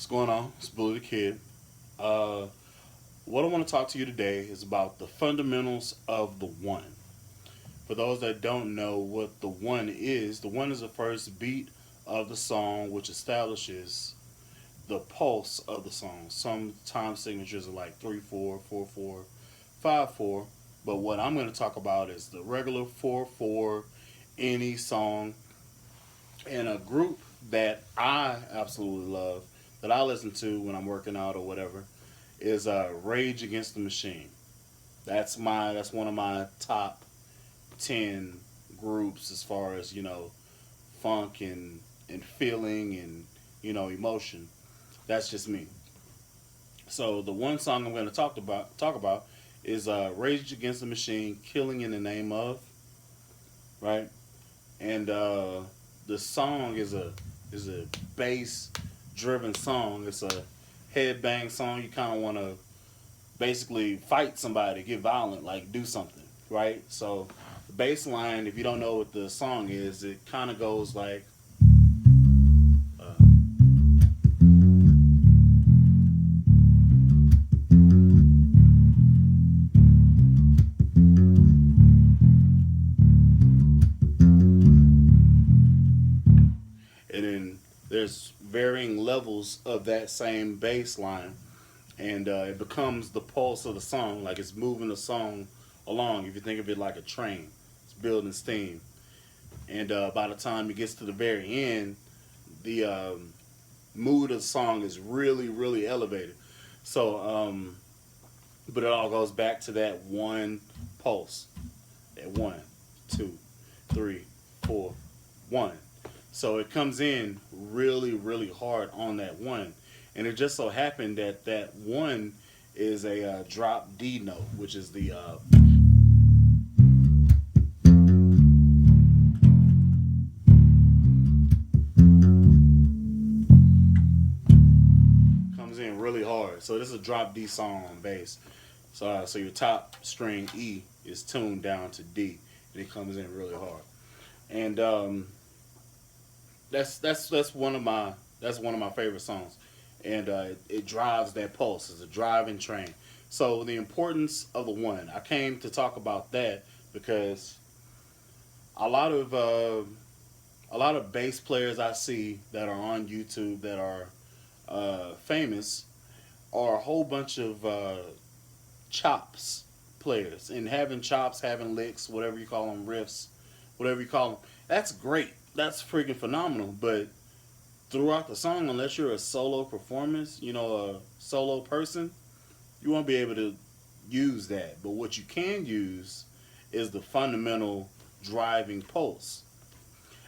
What's going on? It's Billy the Kid. Uh, what I want to talk to you today is about the fundamentals of the one. For those that don't know what the one is the first beat of the song, which establishes the pulse of the song. Some time signatures are like 3/4, 4/4, 5/4, but what I'm going to talk about is the regular 4/4 any song, and a group that I absolutely love, that I listen to when I'm working out or whatever, is Rage Against the Machine. That's one of my top 10 groups as far as funk and feeling and emotion. That's just me. So the one song I'm going to talk about is Rage Against the Machine, Killing in the Name of, right? And the song is a bass driven song. It's a headbang song. You kind of want to basically fight somebody, get violent, like do something, right? So the bass line, if you don't know what the song is, it kind of goes like, uh, and then there's varying levels of that same bass line, and it becomes the pulse of the song, like it's moving the song along. If you think of it like a train, it's building steam, and by the time it gets to the very end, the mood of the song is really, really elevated. So, but it all goes back to that one pulse, that one, two, three, four, one. So it comes in really, really hard on that one, and it just so happened that that one is a drop D note, which is the comes in really hard. So this is a drop D song on bass. So your top string E is tuned down to D, and it comes in really hard. And that's one of my favorite songs, and it drives that pulse. It's a driving train. So the importance of the one. I came to talk about that because a lot of uh, a lot of bass players I see that are on YouTube that are famous are a whole bunch of chops players, and having chops, having licks, whatever you call them, riffs, whatever you call them. That's great. That's freaking phenomenal. But throughout the song, unless you're a solo performance, a solo person, you won't be able to use that. But what you can use is the fundamental driving pulse.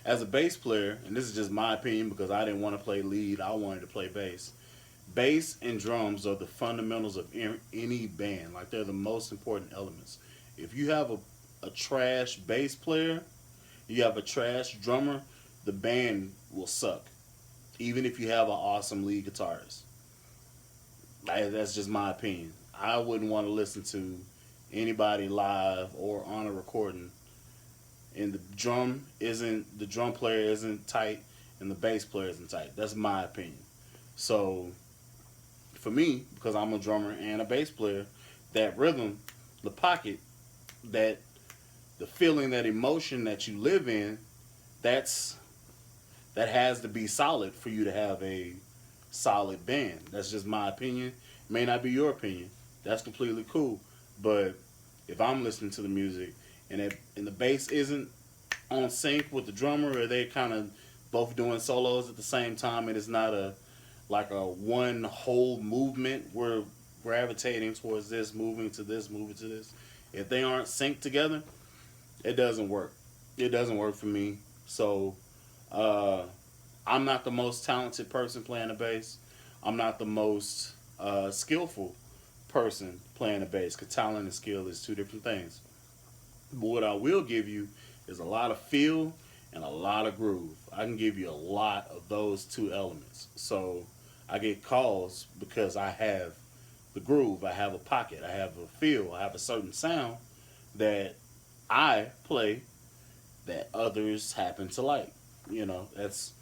As a bass player, and this is just my opinion because I didn't want to play lead, I wanted to play bass. Bass and drums are the fundamentals of any band. Like they're the most important elements. If you have a trash bass player, you have a trash drummer, the band will suck. Even if you have an awesome lead guitarist. That's just my opinion. I wouldn't want to listen to anybody live or on a recording and the drum player isn't tight and the bass player isn't tight. That's my opinion. So for me, because I'm a drummer and a bass player, that rhythm, the pocket, that the feeling, that emotion that you live in, that's that has to be solid for you to have a solid band. That's just my opinion. It may not be your opinion. That's completely cool. But if I'm listening to the music and the bass isn't on sync with the drummer, or they kind of both doing solos at the same time, and it's not a like a one whole movement. We're gravitating towards this, moving to this, moving to this. If they aren't synced together, it doesn't work. It doesn't work for me. So uh, I'm not the most talented person playing the bass. I'm not the most skillful person playing the bass, because talent and skill is two different things. But what I will give you is a lot of feel and a lot of groove. I can give you a lot of those two elements. So I get calls because I have the groove, I have a pocket, I have a feel, I have a certain sound that I play that others happen to like. That's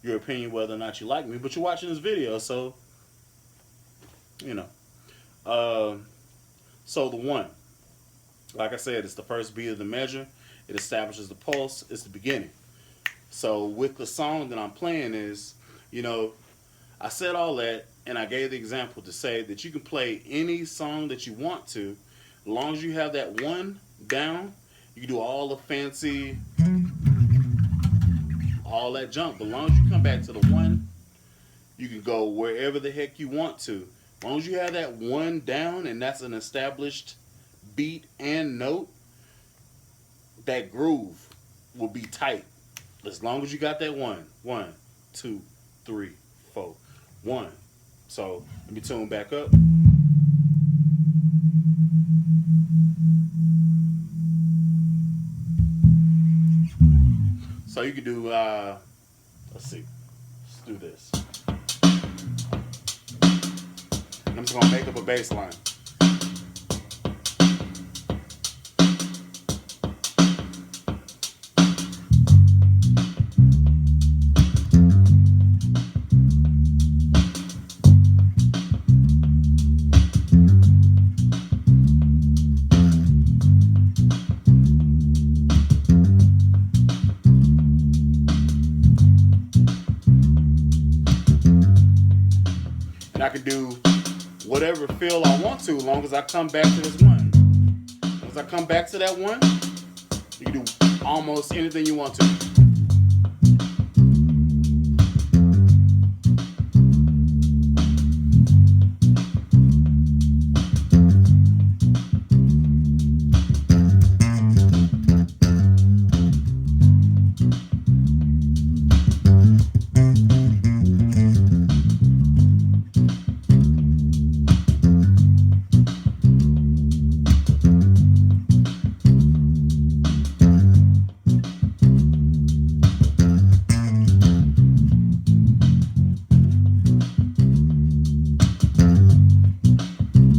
your opinion whether or not you like me, but you're watching this video, so you know. Um, so the one, like I said, it's the first beat of the measure. It establishes the pulse. It's the beginning. So with the song that I'm playing is, you know, I said all that, and I gave the example to say that you can play any song that you want to, as long as you have that one down. You can do all the fancy, all that junk, but as long as you come back to the one, you can go wherever the heck you want to. As long as you have that one down, and that's an established beat and note, that groove will be tight. As long as you got that one. One, two, three, four. One. So let me tune back up. So you can do let's see. Let's do this. And I'm just gonna make up a bass line. And I can do whatever feel I want to, as long as I come back to this one. As long as I come back to that one, you can do almost anything you want to.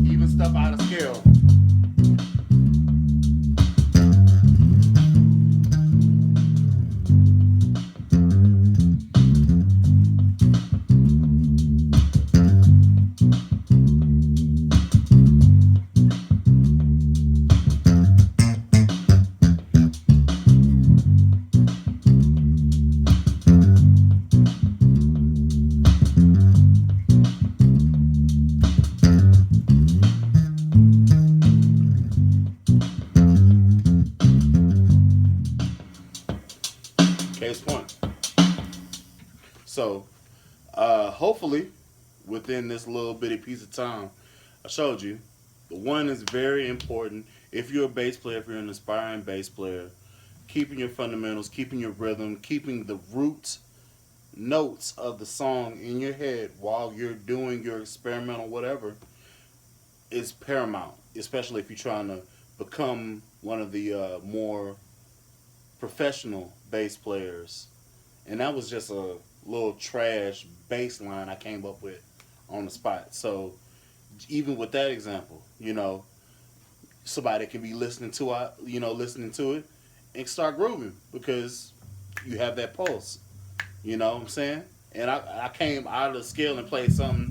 Even stuff out of scale. Case point. So, hopefully, within this little bitty piece of time I showed you, the one is very important. If you're a bass player, if you're an aspiring bass player, keeping your fundamentals, keeping your rhythm, keeping the root notes of the song in your head while you're doing your experimental whatever is paramount, especially if you're trying to become one of the more professional bass players. And that was just a little trash bass line I came up with on the spot. So even with that example, somebody can be listening to listening to it and start grooving because you have that pulse. You know what I'm saying? And I came out of the scale and played something.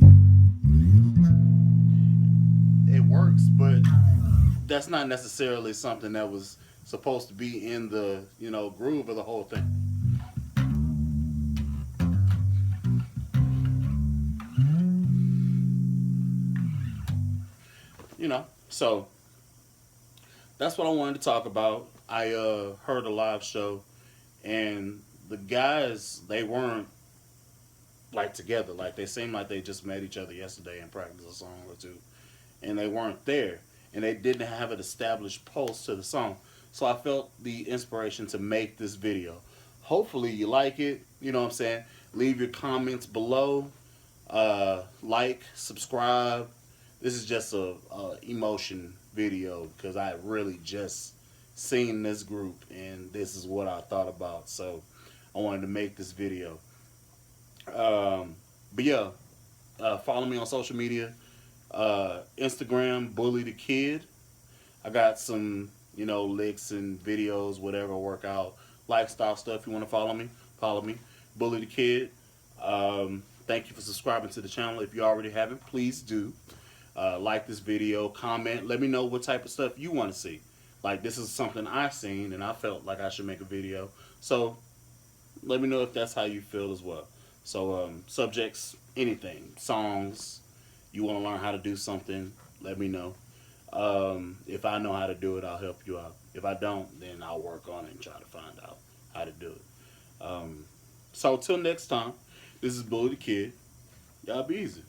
It works, but that's not necessarily something that was supposed to be in the groove of the whole thing. So that's what I wanted to talk about. I heard a live show, and the guys, they weren't like together. Like they seemed like they just met each other yesterday and practiced a song or two, and they weren't there, and they didn't have an established pulse to the song. So I felt the inspiration to make this video. Hopefully you like it. You know what I'm saying? Leave your comments below. Like, subscribe. This is just a emotion video because I really just seen this group and this is what I thought about. So I wanted to make this video. But yeah, follow me on social media. Instagram, Bully the Kid. I got some, licks and videos, whatever, workout, lifestyle stuff. You want to follow me? Follow me. Bully the Kid. Thank you for subscribing to the channel. If you already haven't, please do. Like this video, comment. Let me know what type of stuff you want to see. Like, this is something I've seen and I felt like I should make a video. So let me know if that's how you feel as well. So subjects, anything, songs, you want to learn how to do something, let me know. If I know how to do it, I'll help you out. If I don't, then I'll work on it and try to find out how to do it. So till next time, this is Bully the Kid. Y'all be easy.